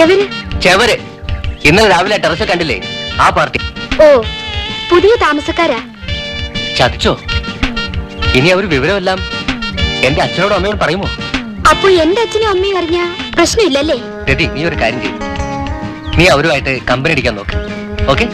എവര്? ചെവര്. ഇന്നലെ രാവിലെ ടെറസ് കണ്ടില്ലേ? ആ പാർട്ടി. ഓ, പുതിയ താമസക്കാരാ? ചതിച്ചോ? ഇനി അവർ വിവരമെല്ലാം എന്റെ അച്ഛനോടും അമ്മയോട് പറയുമോ? അപ്പൊ എന്റെ അച്ഛനും അമ്മയും അറിഞ്ഞ പ്രശ്നമില്ലല്ലേ? രതി, നീ ഒരു കാര്യം ചെയ്യും, നീ അവരുമായിട്ട് കമ്പനി അടിക്കാൻ നോക്ക്. ഓക്കെ?